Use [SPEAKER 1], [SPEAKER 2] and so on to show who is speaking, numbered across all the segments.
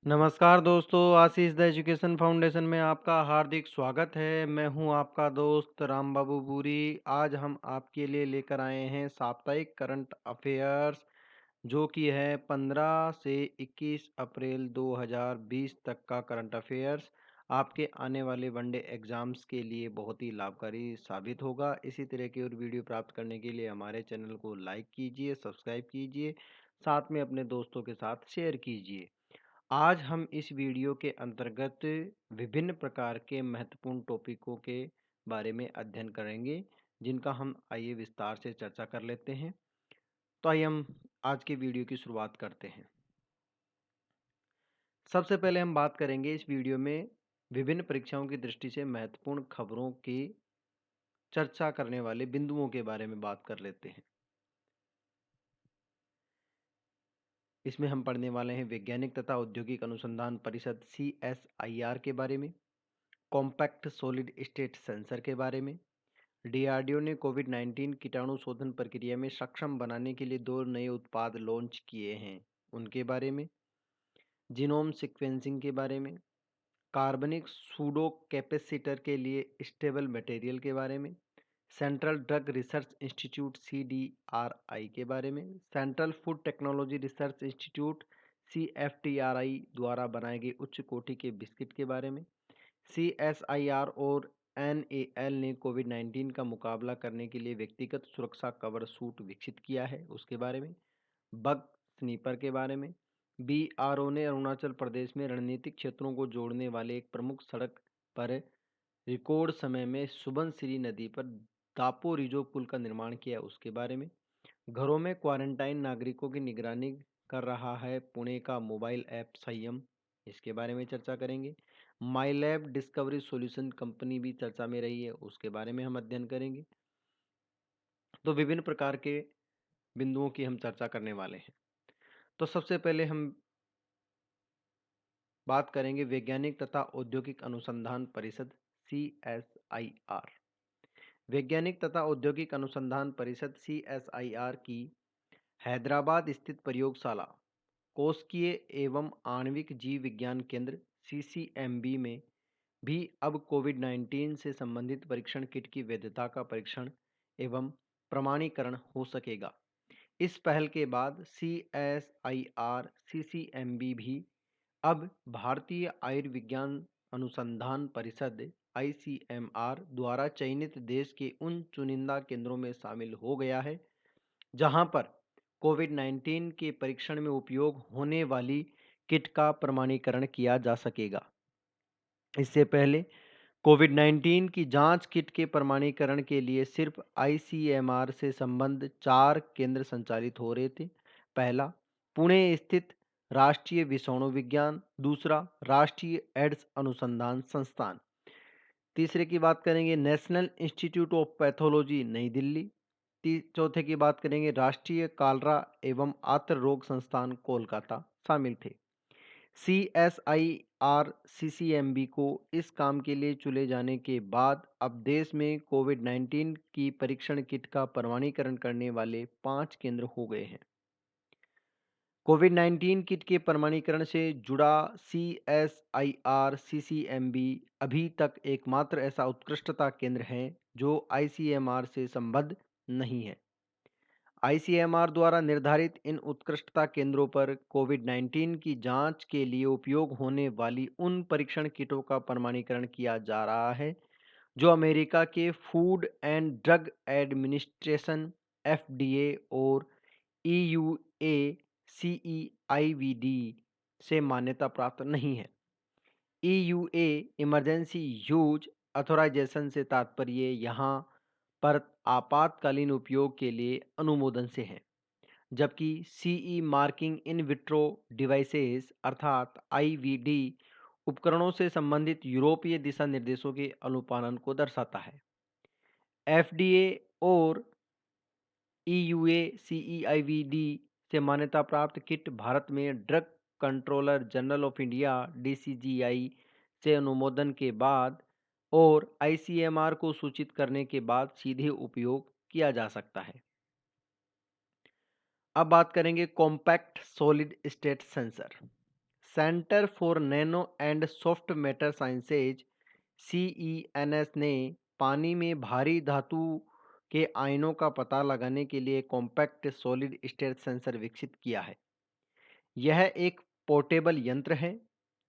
[SPEAKER 1] नमस्कार दोस्तों, आशीष the education foundation में आपका हार्दिक स्वागत है। मैं हूं आपका दोस्त राम बाबू पूरी। आज हम आपके लिए लेकर आए हैं साप्ताहिक करंट अफेयर्स, जो कि है 15 से 21 अप्रैल 2020 तक का करंट अफेयर्स। आपके आने वाले वनडे एग्जाम्स के लिए बहुत ही लाभकारी साबित होगा। इसी तरह की और वीडियो प्राप्त करने के लिए हमारे चैनल को लाइक कीजिए, सब्सक्राइब कीजिए, साथ में अपने दोस्तों के साथ शेयर कीजिए। आज हम इस वीडियो के अंतर्गत विभिन्न प्रकार के महत्वपूर्ण टॉपिकों के बारे में अध्ययन करेंगे, जिनका हम आइए विस्तार से चर्चा कर लेते हैं। तो आइए हम आज के वीडियो की शुरुआत करते हैं। सबसे पहले हम बात करेंगे इस वीडियो में विभिन्न परीक्षाओं की दृष्टि से महत्वपूर्ण खबरों की चर्चा करने वाले बिंदुओं के बारे में बात कर लेते हैं। इसमें हम पढ़ने वाले हैं वैज्ञानिक तथा औद्योगिक अनुसंधान परिषद CSIR के बारे में, कॉम्पैक्ट सॉलिड स्टेट सेंसर के बारे में, डीआरडीओ ने कोविड-19 कीटाणु शोधन प्रक्रिया में सक्षम बनाने के लिए 2 नए उत्पाद लॉन्च किए हैं, उनके बारे में, जीनोम सीक्वेंसिंग के बारे में, कार्बनिक सूडो कैपेसिटर के लिए स्टेबल मटेरियल के बारे में, central drug research institute CDRI के बारे में, central food technology research institute CFTRI द्वारा बनाए गए उच्च कोटि के बिस्किट के बारे में, CSIR और NAL ने कोविड-19 का मुकाबला करने के लिए व्यक्तिगत सुरक्षा कवर सूट विकसित किया है, उसके बारे में, बग स्नीपर के बारे में, BRO ने अरुणाचल प्रदेश में रणनीतिक क्षेत्रों को जोड़ने वाले एक प्रमुख सड़क पर रिकॉर्ड समय में सुबनसिरी नदी पर दापो रिजो पुल का निर्माण किया, उसके बारे में, घरों में क्वारंटाइन नागरिकों की निगरानी कर रहा है पुणे का मोबाइल ऐप संयम, इसके बारे में चर्चा करेंगे। माई लैब डिस्कवरी सॉल्यूशन कंपनी भी चर्चा में रही है, उसके बारे में हम अध्ययन करेंगे। तो विभिन्न प्रकार के बिंदुओं की हम चर्चा करने वाले हैं। तो सबसे पहले हम बात करेंगे वैज्ञानिक तथा औद्योगिक अनुसंधान परिषद CSIR। वैज्ञानिक तथा औद्योगिक अनुसंधान परिषद CSIR की हैदराबाद स्थित प्रयोगशाला कोशिकीय एवं आणविक जीव विज्ञान केंद्र CCMB में भी अब कोविड-19 से संबंधित परीक्षण किट की वैधता का परीक्षण एवं प्रमाणीकरण हो सकेगा। इस पहल के बाद CSIR CCMB भी अब भारतीय आयुर्विज्ञान अनुसंधान परिषद ICMR द्वारा चयनित देश के उन चुनिंदा केंद्रों में शामिल हो गया है, जहां पर कोविड-19 के परीक्षण में उपयोग होने वाली किट का प्रमाणीकरण किया जा सकेगा। इससे पहले कोविड-19 की जांच किट के प्रमाणीकरण के लिए सिर्फ ICMR से संबद्ध 4 केंद्र संचालित हो रहे थे। पहला, पुणे स्थित राष्ट्रीय विषाणु विज्ञान, दूसरा राष्ट्रीय एड्स अनुसंधान संस्थान, तीसरे की बात करेंगे नेशनल इंस्टीट्यूट ऑफ पैथोलॉजी नई दिल्ली, चौथे की बात करेंगे राष्ट्रीय कालरा एवं आंत्र रोग संस्थान कोलकाता शामिल थे। CSIR CCMB को इस काम के लिए चुने जाने के बाद अब देश में कोविड-19 की परीक्षण किट का प्रमाणीकरण करने वाले 5 केंद्र हो गए हैं। कोविड-19 किट के प्रमाणीकरण से जुड़ा CSIR CCMB अभी तक एकमात्र ऐसा उत्कृष्टता केंद्र है जो ICMR से संबद्ध नहीं है। ICMR द्वारा निर्धारित इन उत्कृष्टता केंद्रों पर कोविड-19 की जांच के लिए उपयोग होने वाली उन परीक्षण किटों का प्रमाणीकरण किया जा रहा है जो अमेरिका के food and drug administration FDA और EUA CEIVD से मान्यता प्राप्त नहीं है। EUA इमरजेंसी यूज ऑथराइजेशन से तात्पर्य यहाँ पर आपातकालीन उपयोग के लिए अनुमोदन से है, जबकि CE marking in vitro devices अर्थात IVD उपकरणों से संबंधित यूरोपीय दिशा निर्देशों के अनुपालन को दर्शाता है। FDA और EUA CEIVD से मान्यता प्राप्त किट भारत में drug controller general of India DCGI से अनुमोदन के बाद और ICMR को सूचित करने के बाद सीधे उपयोग किया जा सकता है। अब बात करेंगे compact solid state sensor centre for nano and soft matter sciences CENS ने पानी में भारी धातु के आयनों का पता लगाने के लिए कॉम्पैक्ट सॉलिड स्टेट सेंसर विकसित किया है। यह एक पोर्टेबल यंत्र है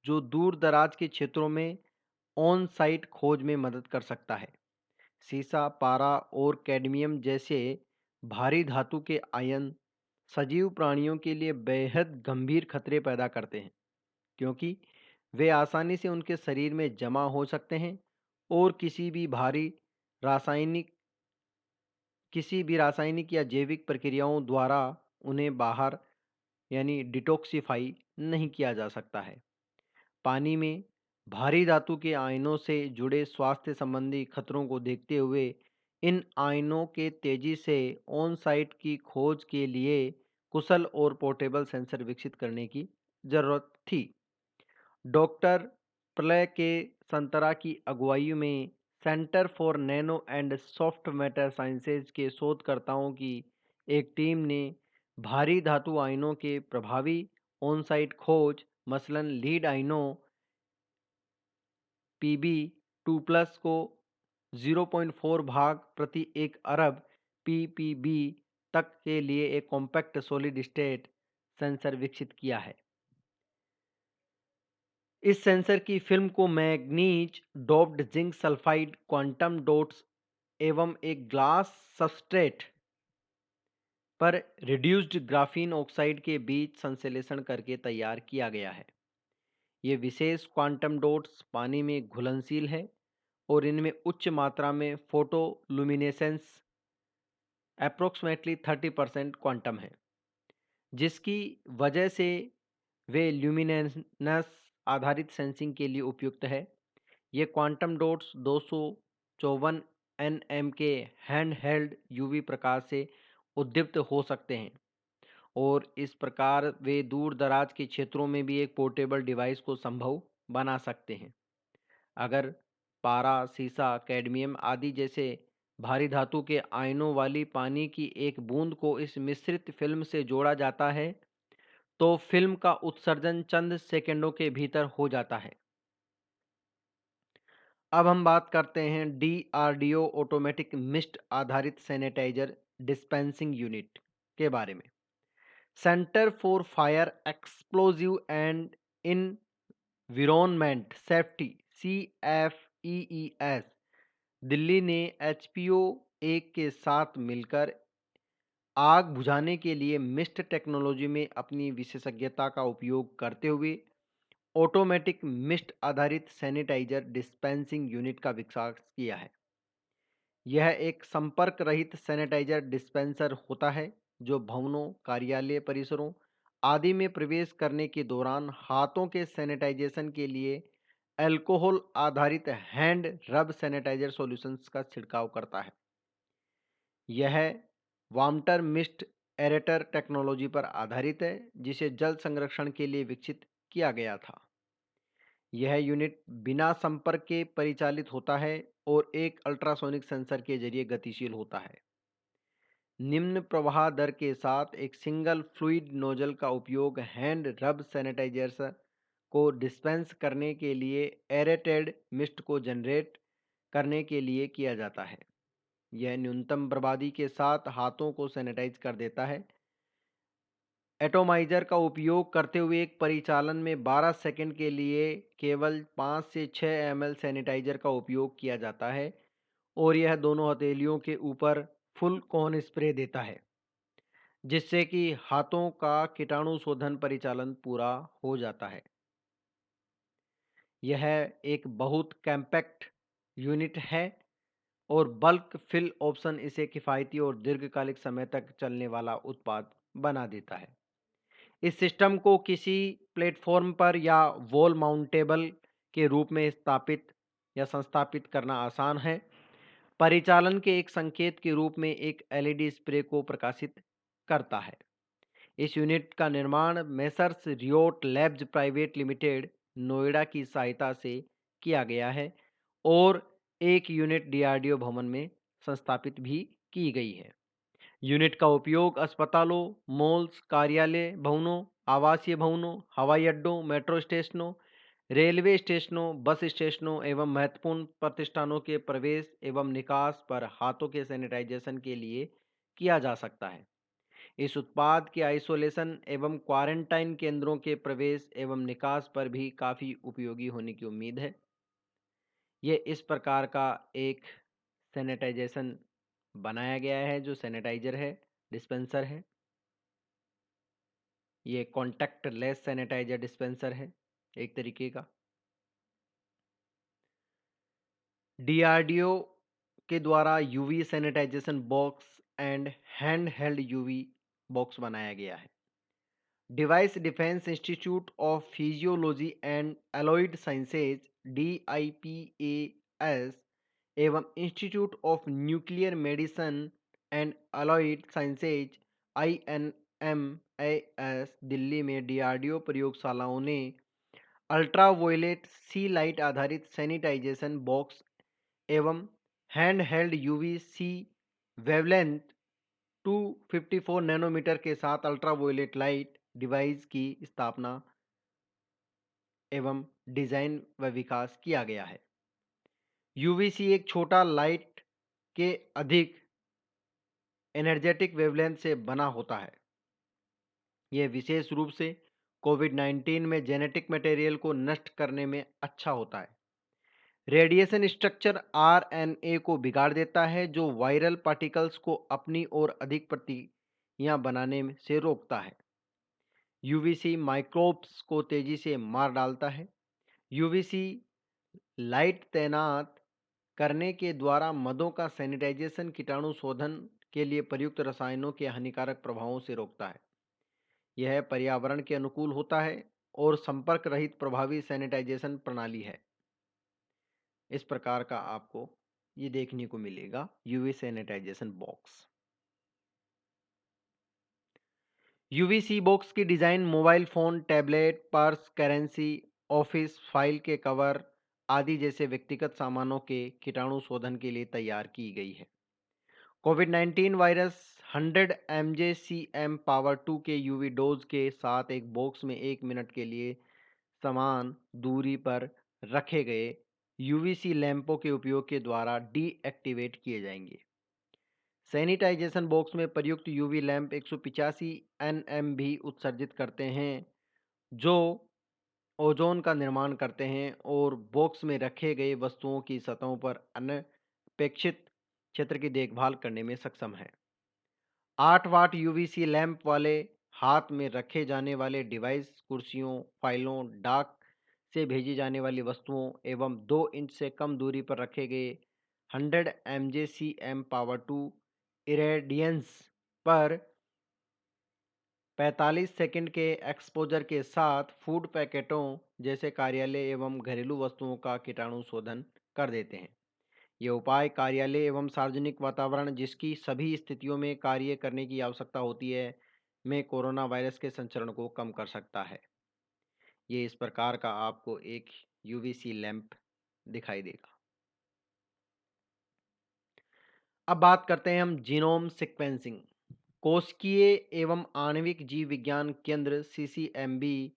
[SPEAKER 1] जो दूर दराज के क्षेत्रों में ऑन साइट खोज में मदद कर सकता है। सीसा, पारा और कैडमियम जैसे भारी धातु के आयन सजीव प्राणियों के लिए बेहद गंभीर खतरे पैदा करते हैं, क्योंकि वे आसानी से उनके शरीर में जमा हो सकते हैं और रासायनिक किसी भी रासायनिक या जैविक प्रक्रियाओं द्वारा उन्हें बाहर यानी डिटॉक्सिफाई नहीं किया जा सकता है। पानी में भारी धातु के आयनों से जुड़े स्वास्थ्य संबंधी खतरों को देखते हुए इन आयनों के तेजी से ऑन साइट की खोज के लिए कुशल और पोर्टेबल सेंसर विकसित करने की जरूरत थी। डॉक्टर प्ले के संतरा की अगुवाई में centre for nano and soft matter sciences के शोधकर्ताओं की एक टीम ने भारी धातु आयनों के प्रभावी ऑन साइट खोज, मसलन लीड आयनों Pb2+ को 0.4 भाग प्रति 1 अरब ppb तक के लिए एक कॉम्पैक्ट सॉलिड स्टेट सेंसर विकसित किया है। इस सेंसर की फिल्म को manganese doped zinc sulphide quantum dots एवं एक ग्लास सबस्ट्रेट पर रिड्यूस्ड ग्राफीन ऑक्साइड के बीच संश्लेषण करके तैयार किया गया है। ये विशेष क्वांटम डॉट्स पानी में घुलनशील है और इनमें उच्च मात्रा में फोटोलुमिनेसेंस अप्रोक्सीमेटली 30% क्वांटम है, जिसकी वजह से वे ल्यूमिनेंस आधारित सेंसिंग के लिए उपयुक्त है। ये क्वांटम डॉट्स 254 nm के हैंड हेल्ड यूवी प्रकाश से उद्दीप्त हो सकते हैं और इस प्रकार वे दूर दराज के क्षेत्रों में भी एक पोर्टेबल डिवाइस को संभव बना सकते हैं। अगर पारा, सीसा, कैडमियम आदि जैसे भारी धातु के आयनों वाली पानी की एक बूंद को इस मिश्रित फिल्म से जोड़ा जाता है तो फिल्म का उत्सर्जन चंद सेकंडों के भीतर हो जाता है। अब हम बात करते हैं DRDO ऑटोमेटिक मिस्ट आधारित सैनिटाइजर डिस्पेंसिंग यूनिट के बारे में। Centre for fire explosive and environment safety CFEES Delhi ने HPO 1 के साथ मिलकर आग बुझाने के लिए मिस्ट टेक्नोलॉजी में अपनी विशेषज्ञता का उपयोग करते हुए ऑटोमेटिक मिस्ट आधारित सैनिटाइजर डिस्पेंसिंग यूनिट का विकास किया है। यह एक संपर्क रहित सैनिटाइजर डिस्पेंसर होता है जो भवनों, कार्यालय परिसरों आदि में प्रवेश करने के दौरान हाथों के सैनिटाइजेशन के लिए अल्कोहल आधारित हैंड रब सैनिटाइजर सॉल्यूशंस का छिड़काव करता है। यह वामटर मिस्ट एरेटर टेक्नोलॉजी पर आधारित है, जिसे जल संरक्षण के लिए विकसित किया गया था। यह यूनिट बिना संपर्क के परिचालित होता है और एक अल्ट्रासोनिक सेंसर के जरिए गतिशील होता है। निम्न प्रवाह दर के साथ एक सिंगल फ्लूइड नोजल का उपयोग हैंड रब सैनिटाइजर्स को डिस्पेंस करने के लिए एरेटेड मिस्ट को जनरेट करने के लिए किया जाता है। यह न्यूनतम बर्बादी के साथ हाथों को सैनिटाइज कर देता है। एटोमाइजर का उपयोग करते हुए एक परिचालन में 12 सेकंड के लिए केवल 5 से 6 ml सैनिटाइजर का उपयोग किया जाता है और यह दोनों हथेलियों के ऊपर फुल कोन स्प्रे देता है, जिससे कि हाथों का कीटाणु शोधन परिचालन पूरा हो जाता है। यह एक बहुत कॉम्पैक्ट यूनिट है और बल्क फिल ऑप्शन इसे किफ़ायती और दीर्घकालिक समय तक चलने वाला उत्पाद बना देता है। इस सिस्टम को किसी प्लेटफॉर्म पर या वॉल माउंटेबल के रूप में स्थापित या संस्थापित करना आसान है। परिचालन के एक संकेत के रूप में एक LED स्प्रे को प्रकाशित करता है। इस यूनिट का निर्माण messrs Riot labs private limited Noida की सहायता से किया गया है और एक यूनिट DRDO भवन में संस्थापित भी की गई है। यूनिट का उपयोग अस्पतालों, मॉल्स, कार्यालय भवनों, आवासीय भवनों, हवाई अड्डों, मेट्रो स्टेशनों, रेलवे स्टेशनों, बस स्टेशनों एवं महत्वपूर्ण प्रतिष्ठानों के प्रवेश एवं निकास पर हाथों के सैनिटाइजेशन के लिए किया जा सकता है। इस उत्पाद के आइसोलेशन एवं क्वारंटाइन केंद्रों के प्रवेश एवं निकास पर भी काफ़ी उपयोगी होने की उम्मीद है। ये इस प्रकार का एक सैनिटाइजेशन बनाया गया है जो सैनिटाइजर है, डिस्पेंसर है। ये कॉन्टैक्ट लेस सैनिटाइजर डिस्पेंसर है एक तरीके का। डीआरडीओ के द्वारा UV sanitisation box and hand held UV box बनाया गया है। Device defence institute of physiology and allied sciences DIPAS एवं institute of nuclear medicine and allied sciences INMAS Delhi में डीआरडीओ प्रयोगशालाओं ने अल्ट्रावायलेट सी लाइट आधारित सैनिटाइजेशन बॉक्स एवं hand held UVC wavelength 254 nanometre के साथ अल्ट्रावायलेट लाइट डिवाइस की स्थापना एवं डिजाइन व विकास किया गया है। यूवीसी एक छोटा लाइट के अधिक एनर्जेटिक वेवलेंथ से बना होता है। यह विशेष रूप से कोविड-19 में जेनेटिक मटेरियल को नष्ट करने में अच्छा होता है। रेडिएशन स्ट्रक्चर RNA को बिगाड़ देता है जो वायरल पार्टिकल्स को अपनी ओर अधिक प्रतियां बनाने से रोकता है। यूवीसी माइक्रोब्स को तेजी से मार डालता है। यूवीसी लाइट तैनात करने के द्वारा मदों का सैनिटाइजेशन कीटाणु शोधन के लिए प्रयुक्त रसायनों के हानिकारक प्रभावों से रोकता है। यह पर्यावरण के अनुकूल होता है और संपर्क रहित प्रभावी सैनिटाइजेशन प्रणाली है। इस प्रकार का आपको ये देखने को मिलेगा UV sanitisation box. UVC box की design mobile phone, tablet, purse, currency, office, file के कवर आदि जैसे व्यक्तिगत सामानों के कीटाणु शोधन के लिए तैयार की गई है। कोविड-19 वायरस 100 MJCM पावर 2 के यूवी डोज के साथ एक बॉक्स में 1 मिनट के लिए समान दूरी पर रखे गए यूवीसी लैंपों के उपयोग के द्वारा डीएक्टिवेट किए जाएंगे। सैनिटाइजेशन बॉक्स में प्रयुक्त यूवी लैंप 185 nm भी उत्सर्जित करते हैं जो ओजोन का निर्माण करते हैं और बॉक्स में रखे गए वस्तुओं की सतहों पर अनपेक्षित क्षेत्र की देखभाल करने में सक्षम है। 8 वाट यूवीसी लैंप वाले हाथ में रखे जाने वाले डिवाइस कुर्सियों, फाइलों, डाक से भेजी जाने वाली वस्तुओं एवं 2 इंच से कम दूरी पर रखे गए 100 MJCM पावर 2 इरेडियंस पर 45 सेकंड के एक्सपोजर के साथ फूड पैकेटों जैसे कार्यालय एवं घरेलू वस्तुओं का कीटाणु शोधन कर देते हैं। यह उपाय कार्यालय एवं सार्वजनिक वातावरण जिसकी सभी स्थितियों में कार्य करने की आवश्यकता होती है में कोरोना वायरस के संचरण को कम कर सकता है। ये इस प्रकार का आपको एक यूवीसी लैंप दिखाई देगा। अब बात करते हैं हम जीनोम सीक्वेंसिंग। कोशिकीय एवं आणविक जीव विज्ञान केंद्र CCMB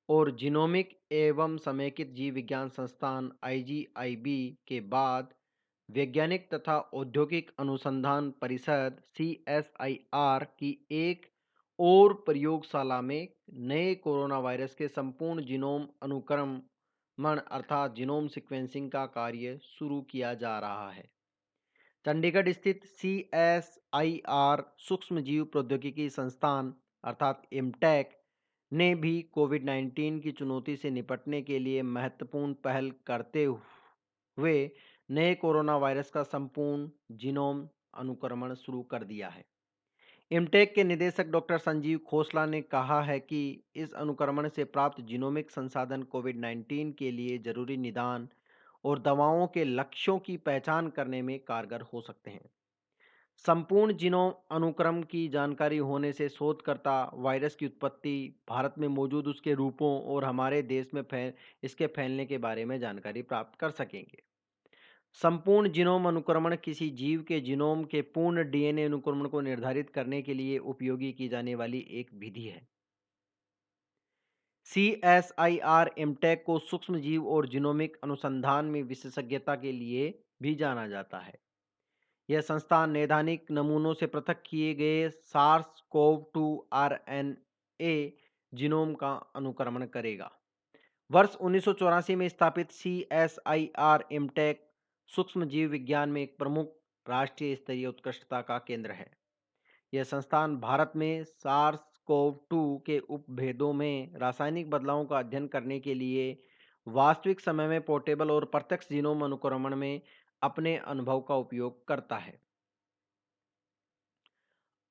[SPEAKER 1] और जीनोमिक एवं समेकित जीव विज्ञान संस्थान IGIB के बाद वैज्ञानिक तथा औद्योगिक अनुसंधान परिषद CSIR की एक और प्रयोगशाला में नए कोरोना वायरस के संपूर्ण जीनोम अनुक्रमण अर्थात जीनोम सीक्वेंसिंग का कार्य शुरू किया जा रहा है। चंडीगढ़ स्थित CSIR सूक्ष्मजीव प्रौद्योगिकी संस्थान अर्थात इमटेक ने भी कोविड-19 की चुनौती से निपटने के लिए महत्वपूर्ण पहल करते हुए नए कोरोना वायरस का संपूर्ण जीनोम अनुक्रमण शुरू कर दिया है। इमटेक के निदेशक डॉक्टर संजीव खोसला ने कहा है कि इस अनुक्रमण से प्राप्त जीनोमिक संसाधन कोविड-19 के लिए जरूरी निदान और दवाओं के लक्ष्यों की पहचान करने में कारगर हो सकते हैं। संपूर्ण जीनोम अनुक्रम की जानकारी होने से शोधकर्ता वायरस की उत्पत्ति, भारत में मौजूद उसके रूपों और हमारे देश में इसके फैलने के बारे में जानकारी प्राप्त कर सकेंगे। संपूर्ण जीनोम अनुक्रमण किसी जीव के जीनोम के पूर्ण डीएनए अनुक्रमण को निर्धारित करने के लिए उपयोगी की जाने वाली एक विधि है। CSIR एमटेक को सूक्ष्म जीव और जीनोमिक अनुसंधान में विशेषज्ञता के लिए भी जाना जाता है। यह संस्थान नैदानिक नमूनों से पृथक किए गए SARS-CoV-2 RNA जीनोम का अनुक्रमण करेगा। वर्ष 1984 में स्थापित CSIR एमटेक सूक्ष्म जीव विज्ञान में एक प्रमुख राष्ट्रीय स्तरीय उत्कृष्टता का केंद्र है। यह संस्थान भारत में SARS-CoV-2 के उपभेदों में रासायनिक बदलावों का अध्ययन करने के लिए वास्तविक समय में पोर्टेबल और प्रत्यक्ष जीनोम अनुक्रमण में अपने अनुभव का उपयोग करता है।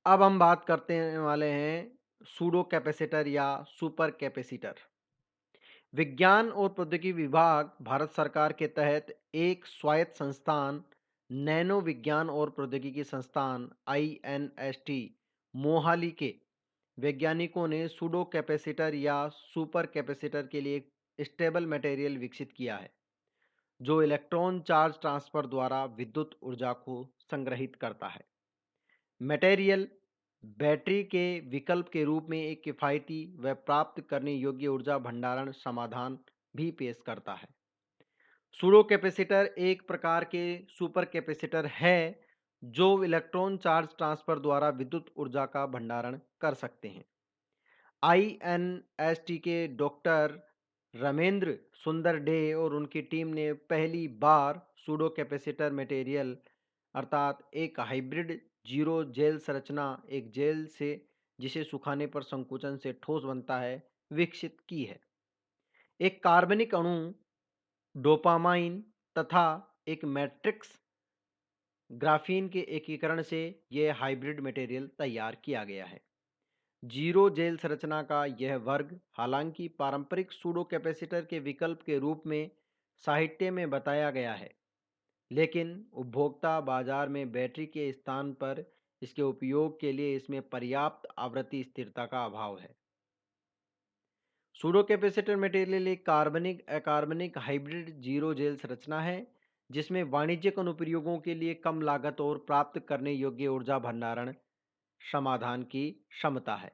[SPEAKER 1] अब हम बात करते वाले हैं सूडो कैपेसिटर या सुपर कैपेसिटर। विज्ञान और प्रौद्योगिकी विभाग भारत सरकार के तहत एक स्वायत्त संस्थान नैनो विज्ञान और प्रौद्योगिकी संस्थान INST मोहाली के वैज्ञानिकों ने सूडो कैपेसिटर या सुपर कैपेसिटर के लिए एक स्टेबल मटेरियल विकसित किया है जो इलेक्ट्रॉन चार्ज ट्रांसफर द्वारा विद्युत ऊर्जा को संग्रहित करता है। मटेरियल बैटरी के विकल्प के रूप में एक किफ़ायती व प्राप्त करने योग्य ऊर्जा भंडारण समाधान भी पेश करता है। सूडो कैपेसिटर एक प्रकार के सुपर कैपेसिटर है जो इलेक्ट्रॉन चार्ज ट्रांसफर द्वारा विद्युत ऊर्जा का भंडारण कर सकते हैं। INST के डॉक्टर रमेंद्र सुंदर डे और उनकी टीम ने पहली बार सूडो कैपेसिटर मटेरियल अर्थात एक हाइब्रिड जीरो जेल संरचना, एक जेल से जिसे सुखाने पर संकुचन से ठोस बनता है, विकसित की है। एक कार्बनिक अणु, डोपामाइन तथा एक मैट्रिक्स ग्राफीन के एकीकरण से यह हाइब्रिड मटेरियल तैयार किया गया है। जीरो जेल संरचना का यह वर्ग हालांकि पारंपरिक सूडो कैपेसिटर के विकल्प के रूप में साहित्य में बताया गया है, लेकिन उपभोक्ता बाजार में बैटरी के स्थान पर इसके उपयोग के लिए इसमें पर्याप्त आवृत्ति स्थिरता का अभाव है। सूडो कैपेसिटर मटेरियल एक कार्बनिक अकार्बनिक हाइब्रिड जीरो जेल संरचना है जिसमें वाणिज्यिक अनुप्रयोगों के लिए कम लागत और प्राप्त करने योग्य ऊर्जा भंडारण समाधान की क्षमता है।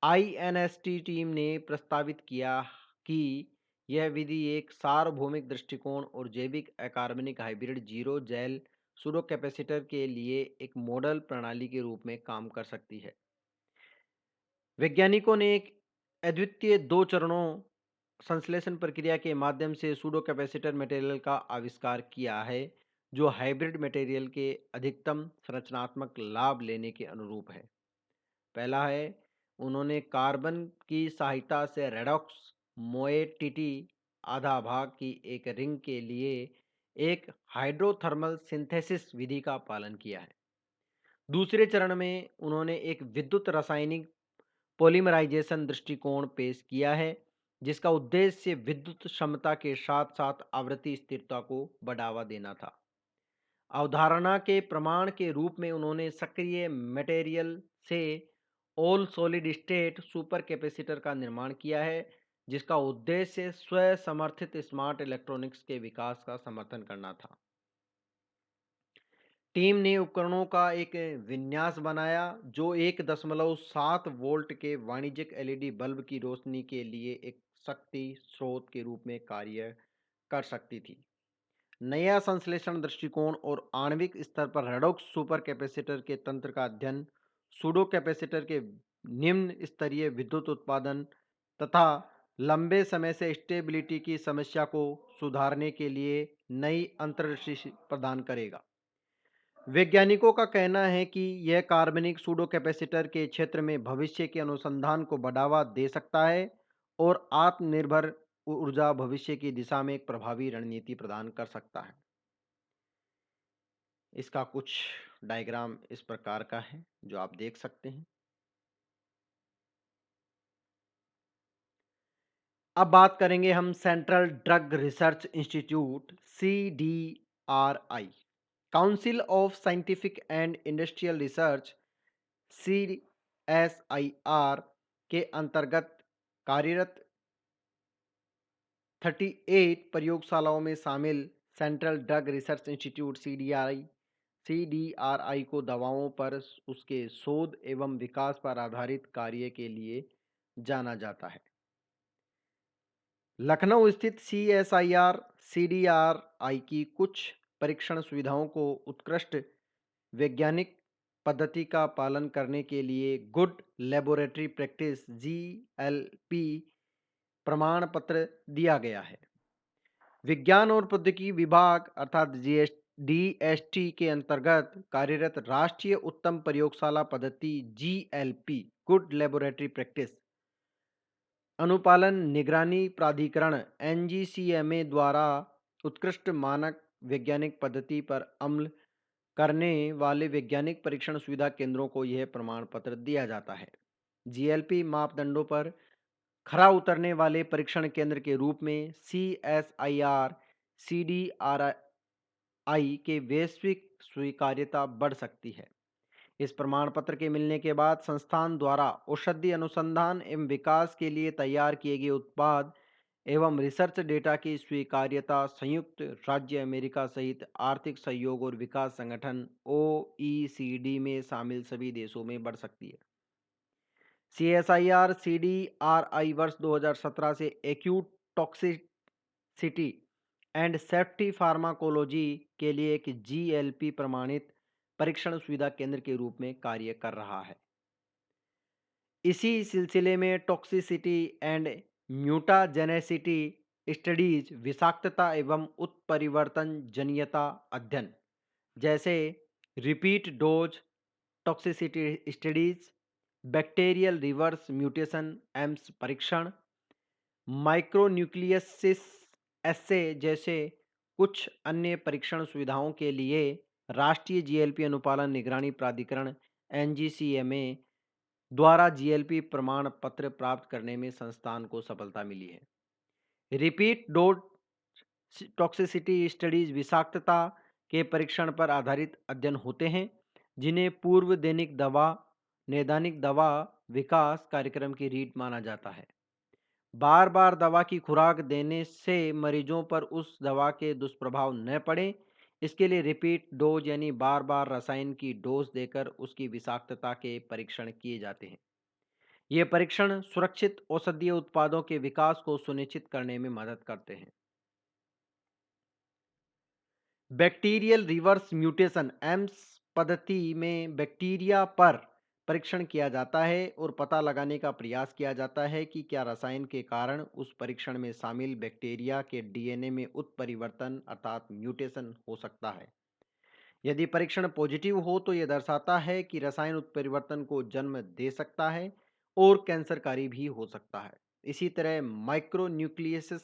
[SPEAKER 1] INST टीम ने प्रस्तावित किया कि यह विधि एक सार्वभौमिक दृष्टिकोण और जैविक अकार्बनिक hybrid xerogel pseudo capacitor के लिए एक मॉडल प्रणाली के रूप में काम कर सकती है। वैज्ञानिकों ने एक अद्वितीय दो चरणों संश्लेषण प्रक्रिया के माध्यम से सूडो कैपेसिटर मटेरियल का आविष्कार किया है जो हाइब्रिड मटेरियल के अधिकतम संरचनात्मक लाभ लेने के अनुरूप है। पहला है, उन्होंने कार्बन की सहायता से रेडॉक्स मोएटिटी आधा भाग की एक रिंग के लिए एक हाइड्रोथर्मल सिंथेसिस विधि का पालन किया है। दूसरे चरण में उन्होंने एक विद्युत रासायनिक पॉलीमराइजेशन दृष्टिकोण पेश किया है जिसका उद्देश्य विद्युत क्षमता के साथ साथ आवृत्ति स्थिरता को बढ़ावा देना था। अवधारणा के प्रमाण के रूप में उन्होंने सक्रिय मटेरियल से all solid state super capacitor का निर्माण किया है जिसका उद्देश्य स्व समर्थित स्मार्ट इलेक्ट्रॉनिक्स के विकास का समर्थन करना था। टीम ने उपकरणों का एक विन्यास बनाया जो 1.7 वोल्ट के वाणिज्यिक LED बल्ब की रोशनी के लिए एक शक्ति स्रोत के रूप में कार्य कर सकती थी। नया संश्लेषण दृष्टिकोण और आणविक स्तर पर रेडॉक्स सुपर कैपेसिटर के तंत्र का अध्ययन सूडो कैपेसिटर के निम्न स्तरीय विद्युत उत्पादन तथा लंबे समय से स्टेबिलिटी की समस्या को सुधारने के लिए नई अंतर्दृष्टि प्रदान करेगा। वैज्ञानिकों का कहना है कि यह कार्बनिक सूडो कैपेसिटर के क्षेत्र में भविष्य के अनुसंधान को बढ़ावा दे सकता है और आत्मनिर्भर ऊर्जा भविष्य की दिशा में एक प्रभावी रणनीति प्रदान कर सकता है। इसका कुछ डायग्राम इस प्रकार का है जो आप देख सकते हैं। अब बात करेंगे हम central drug research institute CDRI, council of scientific and industrial research CSIR के अंतर्गत कार्यरत 38 प्रयोगशालाओं में शामिल central drug research institute CDRI को दवाओं पर उसके शोध एवं विकास पर आधारित कार्य के लिए जाना जाता है। लखनऊ स्थित सीएसआईआर सीडीआरआई की कुछ परीक्षण सुविधाओं को उत्कृष्ट वैज्ञानिक पद्धति का पालन करने के लिए गुड लेबोरेटरी प्रैक्टिस जीएलपी प्रमाण पत्र दिया गया है। विज्ञान और प्रौद्योगिकी विभाग अर्थात डीएसटी के अंतर्गत कार्यरत राष्ट्रीय उत्तम प्रयोगशाला पद्धति जीएलपी गुड लेबोरेटरी प्रैक्टिस अनुपालन निगरानी प्राधिकरण एनजीसीएमए द्वारा उत्कृष्ट मानक वैज्ञानिक पद्धति पर अमल करने वाले वैज्ञानिक परीक्षण सुविधा केंद्रों को यह प्रमाण पत्र दिया जाता है। जीएलपी मापदंडों पर खरा उतरने वाले परीक्षण केंद्र के रूप में सीएसआईआर सीडीआरआई के वैश्विक स्वीकार्यता बढ़ सकती है। इस प्रमाण पत्र के मिलने के बाद संस्थान द्वारा औषधि अनुसंधान एवं विकास के लिए तैयार किए गए उत्पाद एवं रिसर्च डेटा की स्वीकार्यता संयुक्त राज्य अमेरिका सहित आर्थिक सहयोग और विकास संगठन ओईसीडी में शामिल सभी देशों में बढ़ सकती है। सीएसआईआर सीडीआरआई वर्ष 2017 से acute toxicity and safety pharmacology के लिए एक जीएलपी प्रमाणित परीक्षण सुविधा केंद्र के रूप में कार्य कर रहा है। इसी सिलसिले में टॉक्सिसिटी एंड म्यूटाजेनेसिटी स्टडीज विषाक्तता एवं उत्परिवर्तन जनियता अध्ययन जैसे repeat dose toxicity studies bacterial reverse mutation AIIMS परीक्षण माइक्रोन्यूक्लियसिस एस्से जैसे कुछ अन्य परीक्षण सुविधाओं के लिए राष्ट्रीय जीएलपी अनुपालन निगरानी प्राधिकरण एनजीसीएमए द्वारा जीएलपी प्रमाण पत्र प्राप्त करने में संस्थान को सफलता मिली है। रिपीट डोज टॉक्सिसिटी स्टडीज विषाक्तता के परीक्षण पर आधारित अध्ययन होते हैं जिन्हें पूर्व नैदानिक दवा विकास कार्यक्रम की रीढ़ माना जाता है। बार बार दवा की खुराक देने से मरीजों पर उस दवा के दुष्प्रभाव न पड़े, इसके लिए रिपीट डोज यानी बार बार रसायन की डोज देकर उसकी विषाक्तता के परीक्षण किए जाते हैं। ये परीक्षण सुरक्षित औषधीय उत्पादों के विकास को सुनिश्चित करने में मदद करते हैं। बैक्टीरियल रिवर्स म्यूटेशन एम्स पद्धति में बैक्टीरिया पर परीक्षण किया जाता है और पता लगाने का प्रयास किया जाता है कि क्या रसायन के कारण उस परीक्षण में शामिल बैक्टीरिया के डीएनए में उत्परिवर्तन अर्थात म्यूटेशन हो सकता है। यदि परीक्षण पॉजिटिव हो तो यह दर्शाता है कि रसायन उत्परिवर्तन को जन्म दे सकता है और कैंसरकारी भी हो सकता है। इसी तरह माइक्रोन्यूक्लियसिस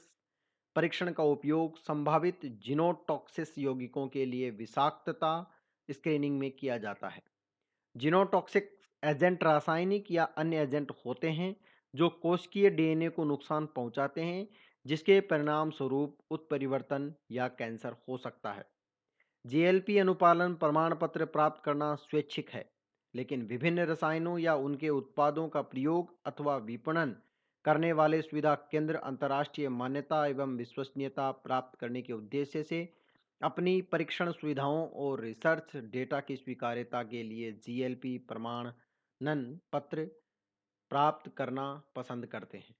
[SPEAKER 1] परीक्षण का उपयोग संभावित जीनोटॉक्सिस यौगिकों के लिए विषाक्तता स्क्रीनिंग में किया जाता है। जीनोटॉक्सिक एजेंट रासायनिक या अन्य एजेंट होते हैं जो कोशिकीय डीएनए को नुकसान पहुंचाते हैं जिसके परिणाम स्वरूप उत्परिवर्तन या कैंसर हो सकता है। जीएलपी अनुपालन प्रमाण पत्र प्राप्त करना स्वैच्छिक है, लेकिन विभिन्न रसायनों या उनके उत्पादों का प्रयोग अथवा विपणन करने वाले सुविधा केंद्र अंतर्राष्ट्रीय मान्यता एवं विश्वसनीयता प्राप्त करने के उद्देश्य से अपनी परीक्षण सुविधाओं और रिसर्च डेटा की स्वीकार्यता के लिए जीएलपी प्रमाणन पत्र प्राप्त करना पसंद करते हैं।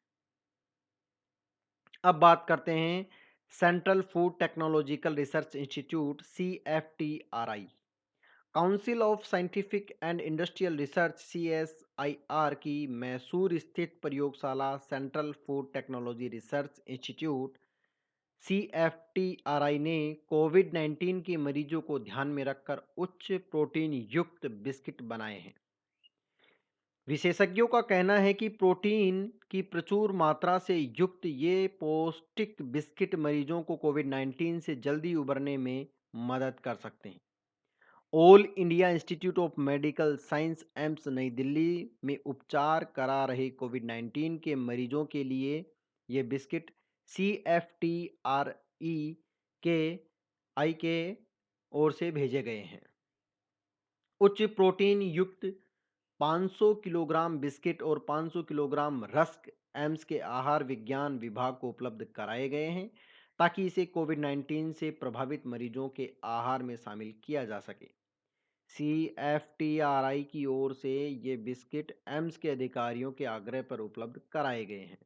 [SPEAKER 1] अब बात करते हैं central food technological research institute CFTRI council of scientific and industrial research CSIR की मैसूर स्थित प्रयोगशाला central food technology research institute CFTRI ने कोविड-19 के मरीजों को ध्यान में रखकर उच्च प्रोटीन युक्त बिस्किट बनाए हैं। विशेषज्ञों का कहना है कि प्रोटीन की प्रचुर मात्रा से युक्त ये पौष्टिक बिस्किट मरीजों को कोविड-19 से जल्दी उबरने में मदद कर सकते हैं। All India institute of medical science AIIMS नई दिल्ली में उपचार करा रहे कोविड-19 के मरीजों के लिए ये बिस्किट CFTRI के ओर से भेजे गए हैं। उच्च प्रोटीन युक्त 500 किलोग्राम बिस्किट और 500 किलोग्राम रस्क एम्स के आहार विज्ञान विभाग को उपलब्ध कराए गए हैं। ताकि इसे कोविड-19 से प्रभावित मरीजों के आहार में शामिल किया जा सके। CFTRI की ओर से ये बिस्किट एम्स के अधिकारियों के आग्रह पर उपलब्ध कराए गए हैं।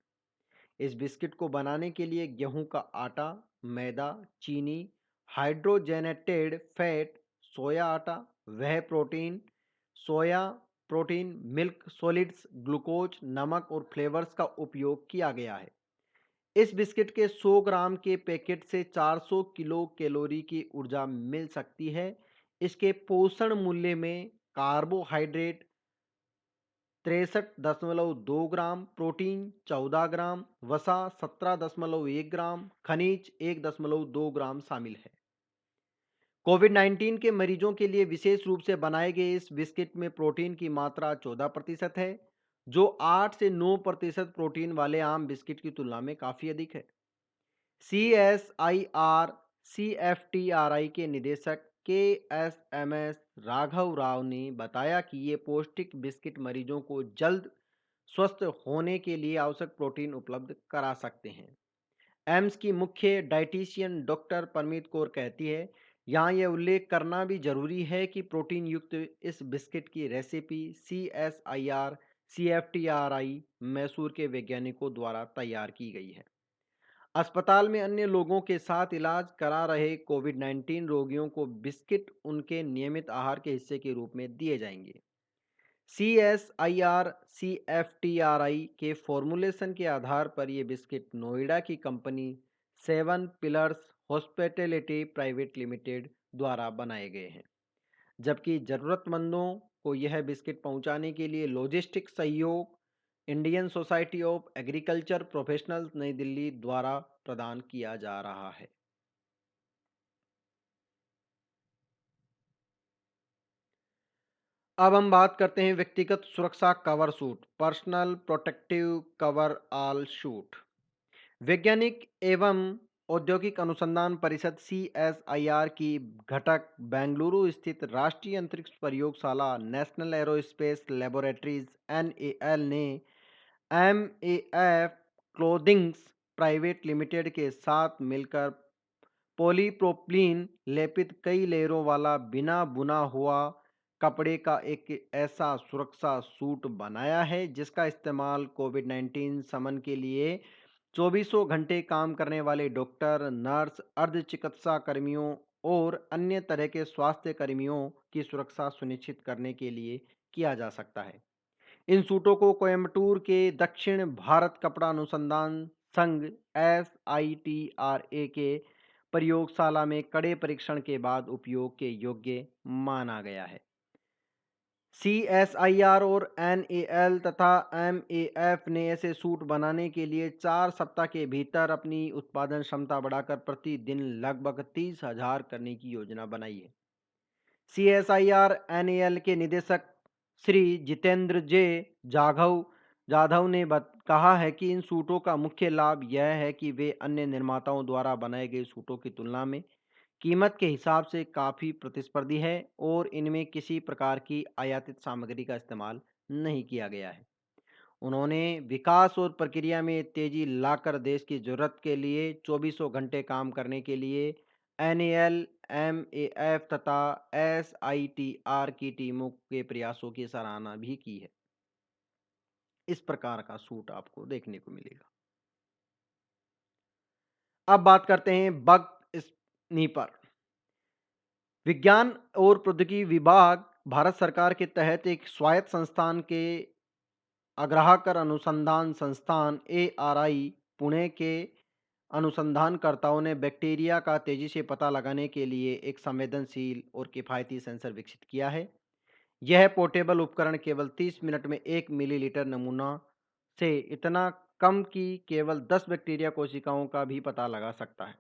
[SPEAKER 1] इस बिस्किट को बनाने के लिए गेहूं का आटा, मैदा, चीनी, हाइड्रोजनेटेड फैट, सोया आटा, वह protein, soya protein, milk solids, glucose, नमक और फ्लेवर्स का उपयोग किया गया है। इस बिस्किट के 100 ग्राम के पैकेट से 400 किलो कैलोरी की ऊर्जा मिल सकती है। इसके पोषण मूल्य में कार्बोहाइड्रेट 63.2 ग्राम, प्रोटीन 14 ग्राम, वसा 17.1 ग्राम, खनिज 1.2 ग्राम शामिल है। कोविड-19 के मरीजों के लिए विशेष रूप से बनाए गए इस बिस्किट में प्रोटीन की मात्रा 14% है, जो 8 से 9% प्रोटीन वाले आम बिस्किट की तुलना में काफ़ी अधिक है। CSIR CFTRI के निदेशक KSMS राघव राव ने बताया कि ये पौष्टिक बिस्किट मरीजों को जल्द स्वस्थ होने के लिए आवश्यक प्रोटीन उपलब्ध करा सकते हैं। एम्स की मुख्य डाइटिशियन डॉक्टर परमीत कौर कहती है, यहाँ यह उल्लेख करना भी जरूरी है कि प्रोटीन युक्त इस बिस्किट की रेसिपी CSIR CFTRI मैसूर के वैज्ञानिकों द्वारा तैयार की गई है। अस्पताल में अन्य लोगों के साथ इलाज करा रहे कोविड-19 रोगियों को बिस्किट उनके नियमित आहार के हिस्से के रूप में दिए जाएंगे। CSIR CFTRI के फॉर्मूलेशन के आधार पर ये बिस्किट नोएडा की company 7 pillars hospitality private limited द्वारा बनाए गए हैं, जबकि ज़रूरतमंदों को यह बिस्किट पहुंचाने के लिए लॉजिस्टिक सहयोग Indian society of agriculture professionals नई दिल्ली द्वारा प्रदान किया जा रहा है। अब हम बात करते हैं व्यक्तिगत सुरक्षा cover suit, personal protective cover all suit. वैज्ञानिक एवं औद्योगिक अनुसंधान परिषद CSIR की घटक बेंगलुरु स्थित राष्ट्रीय अंतरिक्ष प्रयोगशाला नेशनल एरोस्पेस लैबोरेटरीज NAL ने MAF क्लोथिंग्स प्राइवेट लिमिटेड के साथ मिलकर पॉलीप्रोपिलीन लेपित कई लेयरों वाला बिना बुना हुआ कपड़े का एक ऐसा सुरक्षा सूट बनाया है जिसका इस्तेमाल कोविड-19 शमन के लिए चौबीसों घंटे काम करने वाले डॉक्टर, नर्स, अर्ध चिकित्सा कर्मियों और अन्य तरह के स्वास्थ्य कर्मियों की सुरक्षा सुनिश्चित करने के लिए किया जा सकता है। इन सूटों को कोयम्बटूर के दक्षिण भारत कपड़ा अनुसंधान संघ SITRA के प्रयोगशाला में कड़े परीक्षण के बाद उपयोग के योग्य माना गया है। CSIR और NAL तथा MAF ने ऐसे सूट बनाने के लिए 4 सप्ताह के भीतर अपनी उत्पादन क्षमता बढ़ाकर प्रतिदिन लगभग 30,000 करने की योजना बनाई है। CSIR NAL के निदेशक श्री जितेंद्र जाधव ने कहा है कि इन सूटों का मुख्य लाभ यह है कि वे अन्य निर्माताओं द्वारा बनाए गए सूटों की तुलना में कीमत के हिसाब से काफ़ी प्रतिस्पर्धी है और इनमें किसी प्रकार की आयातित सामग्री का इस्तेमाल नहीं किया गया है। उन्होंने विकास और प्रक्रिया में तेजी लाकर देश की जरूरत के लिए चौबीसों घंटे काम करने के लिए NAL, MAF तथा SITR की टीमों के प्रयासों की सराहना भी की है। इस प्रकार का सूट आपको देखने को मिलेगा। अब बात करते हैं बग स्नीपर। विज्ञान और प्रौद्योगिकी विभाग भारत सरकार के तहत एक स्वायत्त संस्थान के अग्राहकर अनुसंधान संस्थान ARI पुणे के अनुसंधानकर्ताओं ने बैक्टीरिया का तेजी से पता लगाने के लिए एक संवेदनशील और किफ़ायती सेंसर विकसित किया है। यह पोर्टेबल उपकरण केवल 30 मिनट में 1 मिलीलीटर नमूना से इतना कम कि केवल 10 बैक्टीरिया कोशिकाओं का भी पता लगा सकता है।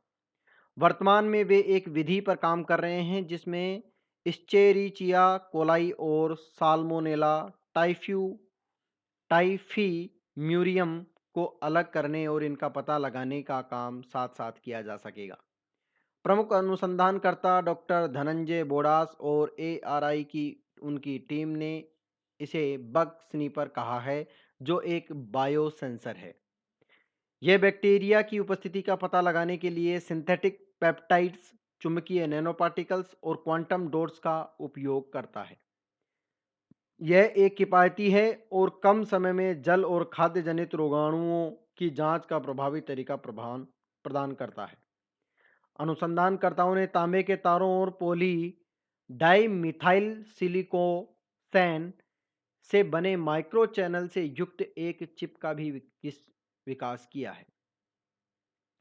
[SPEAKER 1] वर्तमान में वे एक विधि पर काम कर रहे हैं जिसमें एस्चेरिचिया कोलाई और साल्मोनेला टाइफीम्यूरियम को अलग करने और इनका पता लगाने का काम साथ-साथ किया जा सकेगा। प्रमुख अनुसंधानकर्ता डॉक्टर धनंजय बोडास और ARI की उनकी टीम ने इसे बग स्नीपर कहा है, जो एक बायोसेंसर है। यह बैक्टीरिया की उपस्थिति का पता लगाने के लिए सिंथेटिक पेप्टाइड्स, चुंबकीय नैनोपार्टिकल्स और क्वांटम डॉट्स का उपयोग करता है। यह एक किफ़ायती है और कम समय में जल और खाद्य जनित रोगाणुओं की जांच का प्रभावी तरीका प्रदान करता है। अनुसंधानकर्ताओं ने तांबे के तारों और पॉली डाइमिथाइल सिलिकोसेन से बने माइक्रो चैनल से युक्त एक चिप का भी विकास किया है।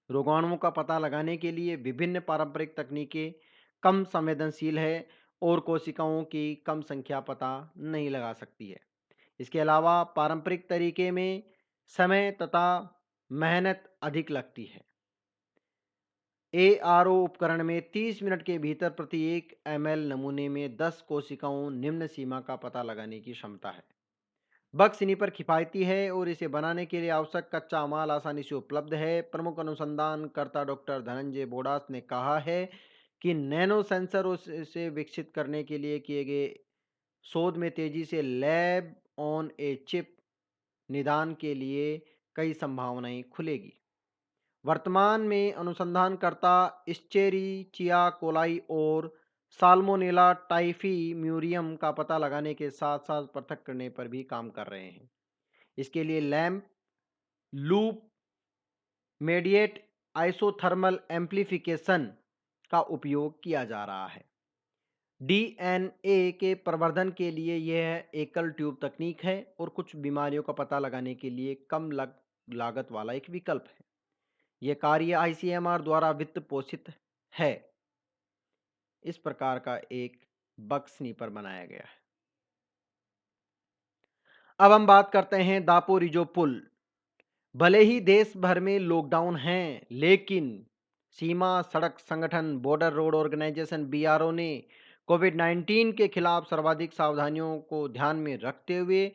[SPEAKER 1] रोगाणुओं का पता लगाने के लिए विभिन्न पारंपरिक तकनीकें कम संवेदनशील है और कोशिकाओं की कम संख्या पता नहीं लगा सकती है। इसके अलावा पारंपरिक तरीके में समय तथा मेहनत अधिक लगती है। ARO उपकरण में 30 मिनट के भीतर प्रति 1 ml नमूने में 10 कोशिकाओं निम्न सीमा का पता लगाने की क्षमता है। बक्स इन्हीं पर किफ़ायती है और इसे बनाने के लिए आवश्यक कच्चा माल आसानी से उपलब्ध है। प्रमुख अनुसंधानकर्ता डॉक्टर धनंजय बोडास ने कहा है कि नैनो सेंसर उसे विकसित करने के लिए किए गए शोध में तेजी से लैब ऑन ए चिप निदान के लिए कई संभावनाएं खुलेगी। वर्तमान में अनुसंधानकर्ता इश्चेरिचिया कोलाई और साल्मोनेला टाइफी म्यूरियम का पता लगाने के साथ साथ पृथक करने पर भी काम कर रहे हैं। इसके लिए lamp loop mediate isothermal amplification का उपयोग किया जा रहा है। डीएनए के प्रवर्धन के लिए यह एकल ट्यूब तकनीक है और कुछ बीमारियों का पता लगाने के लिए कम लागत वाला एक विकल्प है। यह कार्य आईसीएमआर द्वारा वित्त पोषित है। इस प्रकार का एक बग स्नीपर बनाया गया है। अब हम बात करते हैं दापोरिजो पुल। भले ही देश भर में लॉकडाउन हैं, लेकिन सीमा सड़क संगठन बॉर्डर रोड ऑर्गेनाइजेशन बीआरओ ने कोविड-19 के खिलाफ सर्वाधिक सावधानियों को ध्यान में रखते हुए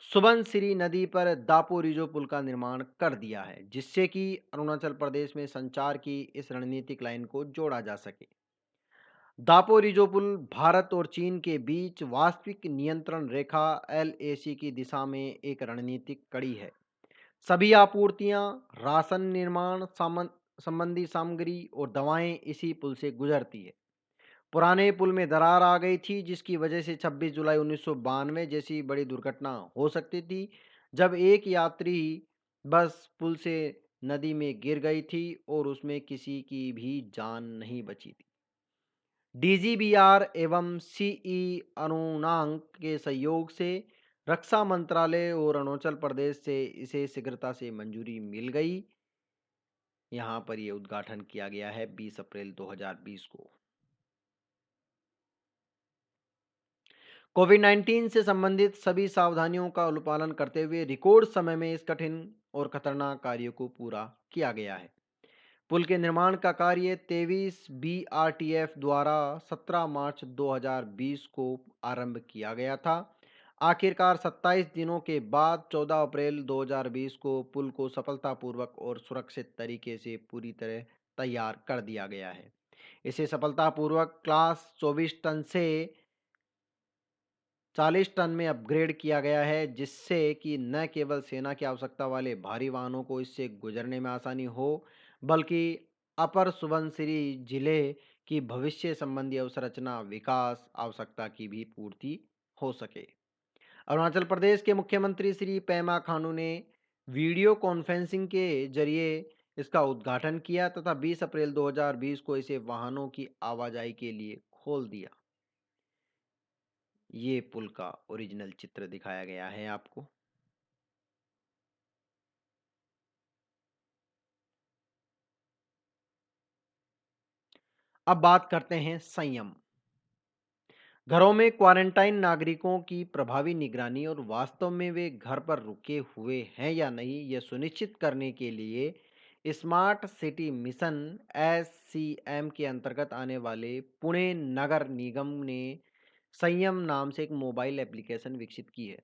[SPEAKER 1] सुबनसिरी नदी पर दापोरिजो पुल का निर्माण कर दिया है, जिससे कि अरुणाचल प्रदेश में संचार की इस रणनीतिक लाइन को जोड़ा जा सके। दापोरिजो पुल भारत और चीन के बीच वास्तविक नियंत्रण रेखा LAC की दिशा में एक रणनीतिक कड़ी है। सभी आपूर्तियां, राशन निर्माण संबंधी सामग्री और दवाएं इसी पुल से गुजरती है। पुराने पुल में दरार आ गई थी, जिसकी वजह से 26 जुलाई 1992 जैसी बड़ी दुर्घटना हो सकती थी, जब एक यात्री बस पुल से नदी में गिर गई थी और उसमें किसी की भी जान नहीं बची थी। DGBR एवं CE अनुनांक के सहयोग से रक्षा मंत्रालय और अरुणाचल प्रदेश से इसे शीघ्रता से मंजूरी मिल गई। यहाँ पर यह उद्घाटन किया गया है 20 अप्रैल 2020 को। कोविड-19 से संबंधित सभी सावधानियों का अनुपालन करते हुए रिकॉर्ड समय में इस कठिन और खतरनाक कार्य को पूरा किया गया है। पुल के निर्माण का कार्य 23 BRTF द्वारा 17 मार्च 2020 को आरंभ किया गया था। आखिरकार 27 दिनों के बाद 14 अप्रैल 2020 को पुल को सफलतापूर्वक और सुरक्षित तरीके से पूरी तरह तैयार कर दिया गया है। इसे सफलतापूर्वक क्लास 24 टन से 40 टन में अपग्रेड किया गया है, जिससे कि न केवल सेना की आवश्यकता वाले भारी वाहनों को इससे गुजरने में आसानी हो, बल्कि अपर सुबनसिरी जिले की भविष्य संबंधी अवसंरचना विकास आवश्यकता की भी पूर्ति हो सके। अरुणाचल प्रदेश के मुख्यमंत्री श्री पेमा खांडू ने वीडियो कॉन्फ्रेंसिंग के जरिए इसका उद्घाटन किया तथा 20 अप्रैल 2020 को इसे वाहनों की आवाजाही के लिए खोल दिया। ये पुल का ओरिजिनल चित्र दिखाया गया है आपको। अब बात करते हैं संयम। घरों में क्वारंटाइन नागरिकों की प्रभावी निगरानी और वास्तव में वे घर पर रुके हुए हैं या नहीं, यह सुनिश्चित करने के लिए स्मार्ट सिटी मिशन SCM के अंतर्गत आने वाले पुणे नगर निगम ने संयम नाम से एक मोबाइल एप्लीकेशन विकसित की है।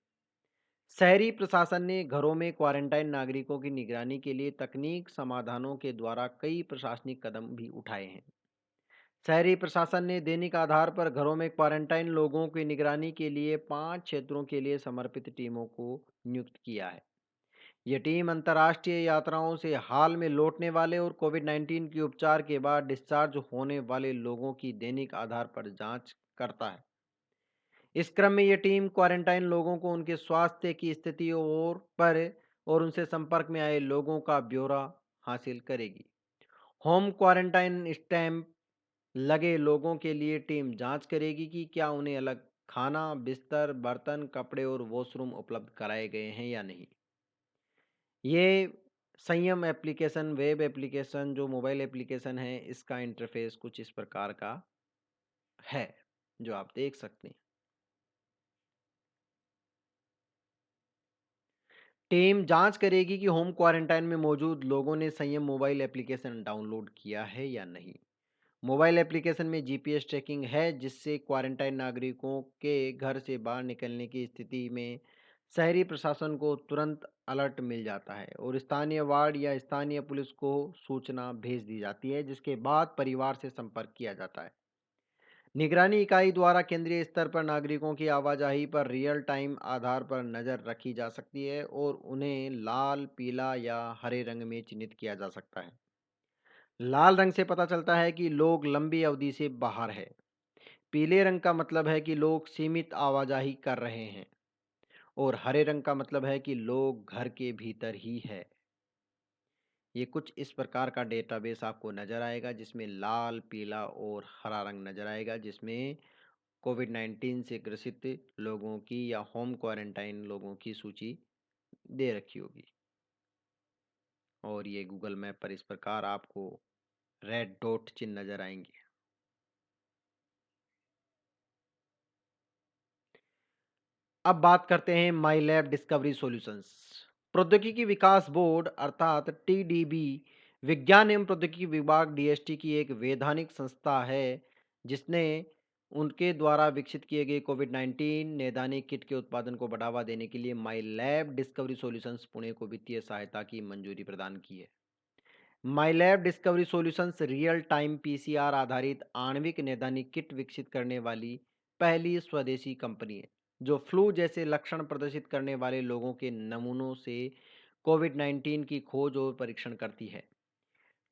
[SPEAKER 1] शहरी प्रशासन ने घरों में क्वारंटाइन नागरिकों की निगरानी के लिए तकनीक समाधानों के द्वारा कई प्रशासनिक कदम भी उठाए हैं। शहरी प्रशासन ने दैनिक आधार पर घरों में क्वारंटाइन लोगों की निगरानी के लिए 5 क्षेत्रों के लिए समर्पित टीमों को नियुक्त किया है। ये टीम अंतर्राष्ट्रीय यात्राओं से हाल में लौटने वाले और कोविड-19 के उपचार के बाद डिस्चार्ज होने वाले लोगों की दैनिक आधार पर जांच करता है। इस क्रम में ये टीम क्वारंटाइन लोगों को उनके स्वास्थ्य की स्थिति और उनसे संपर्क में आए लोगों का ब्यौरा हासिल करेगी। होम क्वारंटाइन स्टैंप लगे लोगों के लिए टीम जांच करेगी कि क्या उन्हें अलग खाना, बिस्तर, बर्तन, कपड़े और वॉशरूम उपलब्ध कराए गए हैं या नहीं। ये संयम एप्लीकेशन, वेब एप्लीकेशन जो मोबाइल एप्लीकेशन है, इसका इंटरफेस कुछ इस प्रकार का है, जो आप देख सकते हैं। टीम जांच करेगी कि होम क्वारंटाइन में मौजूद लोगों ने संयम मोबाइल एप्लीकेशन डाउनलोड किया है या नहीं। मोबाइल एप्लीकेशन में जीपीएस ट्रैकिंग है, जिससे क्वारंटाइन नागरिकों के घर से बाहर निकलने की स्थिति में शहरी प्रशासन को तुरंत अलर्ट मिल जाता है और स्थानीय वार्ड या स्थानीय पुलिस को सूचना भेज दी जाती है, जिसके बाद परिवार से संपर्क किया जाता है। निगरानी इकाई द्वारा केंद्रीय स्तर पर नागरिकों की आवाजाही पर रियल टाइम आधार पर नजर रखी जा सकती है और उन्हें लाल, पीला या हरे रंग में चिन्हित किया जा सकता है। लाल रंग से पता चलता है कि लोग लंबी अवधि से बाहर है। पीले रंग का मतलब है कि लोग सीमित आवाजाही कर रहे हैं और हरे रंग का मतलब है कि लोग घर के भीतर ही है। ये कुछ इस प्रकार का डेटाबेस आपको नजर आएगा, जिसमें लाल, पीला और हरा रंग नजर आएगा, जिसमें कोविड-19 से ग्रसित लोगों की या होम क्वारंटाइन लोगों की सूची दे रखी होगी। और ये गूगल मैप पर इस प्रकार आपको रेड डॉट चिन्ह नजर आएंगे। अब बात करते हैं माई लैब डिस्कवरी सॉल्यूशंस। प्रौद्योगिकी विकास बोर्ड अर्थात टीडीबी विज्ञान एवं प्रौद्योगिकी विभाग डीएसटी की एक वैधानिक संस्था है, जिसने उनके द्वारा विकसित किए गए कोविड-19 नैदानिक किट के उत्पादन को बढ़ावा देने के लिए my lab discovery solutions Pune को वित्तीय सहायता की मंजूरी प्रदान की है। Mylab discovery solutions real time PCR आधारित आणविक नैदानिक किट विकसित करने वाली पहली स्वदेशी कंपनी है, जो फ्लू जैसे लक्षण प्रदर्शित करने वाले लोगों के नमूनों से कोविड-19 की खोज और परीक्षण करती है।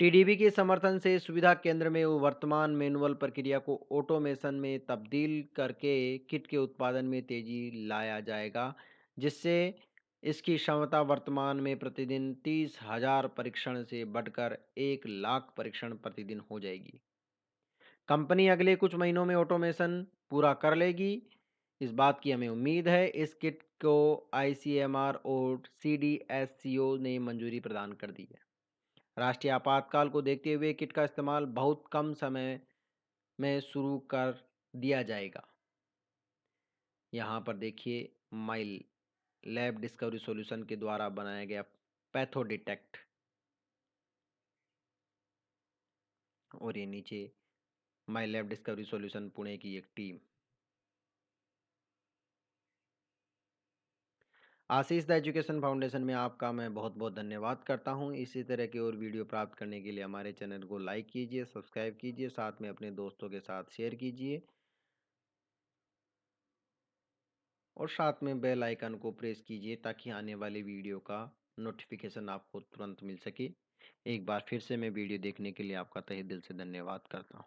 [SPEAKER 1] टीडीबी के समर्थन से सुविधा केंद्र में वर्तमान मैनुअल प्रक्रिया को ऑटोमेशन में तब्दील करके किट के उत्पादन में तेजी लाया जाएगा, जिससे इसकी क्षमता वर्तमान में प्रतिदिन 30,000 परीक्षण से बढ़कर 1 लाख परीक्षण प्रतिदिन हो जाएगी। कंपनी अगले कुछ महीनों में ऑटोमेशन पूरा कर लेगी, इस बात की हमें उम्मीद है। इस किट को आईसीएमआर और सीडीएससीओ ने मंजूरी प्रदान कर दी है। राष्ट्रीय आपातकाल को देखते हुए किट का इस्तेमाल बहुत कम समय में शुरू कर दिया जाएगा। यहाँ पर देखिए माइल लैब डिस्कवरी सॉल्यूशन के द्वारा बनाया गया पैथो डिटेक्ट, और ये नीचे माई लैब डिस्कवरी सॉल्यूशन पुणे की एक team. Ashish the education foundation में आपका मैं बहुत बहुत धन्यवाद करता हूँ। इसी तरह की और वीडियो प्राप्त करने के लिए हमारे चैनल को लाइक कीजिए, सब्सक्राइब कीजिए, साथ में अपने दोस्तों के साथ शेयर कीजिए और साथ में बेल आइकन को प्रेस कीजिए, ताकि आने वाली वीडियो का नोटिफिकेशन आपको तुरंत मिल सके। एक बार फिर से मैं वीडियो देखने के लिए आपका तहे दिल से धन्यवाद करता हूँ।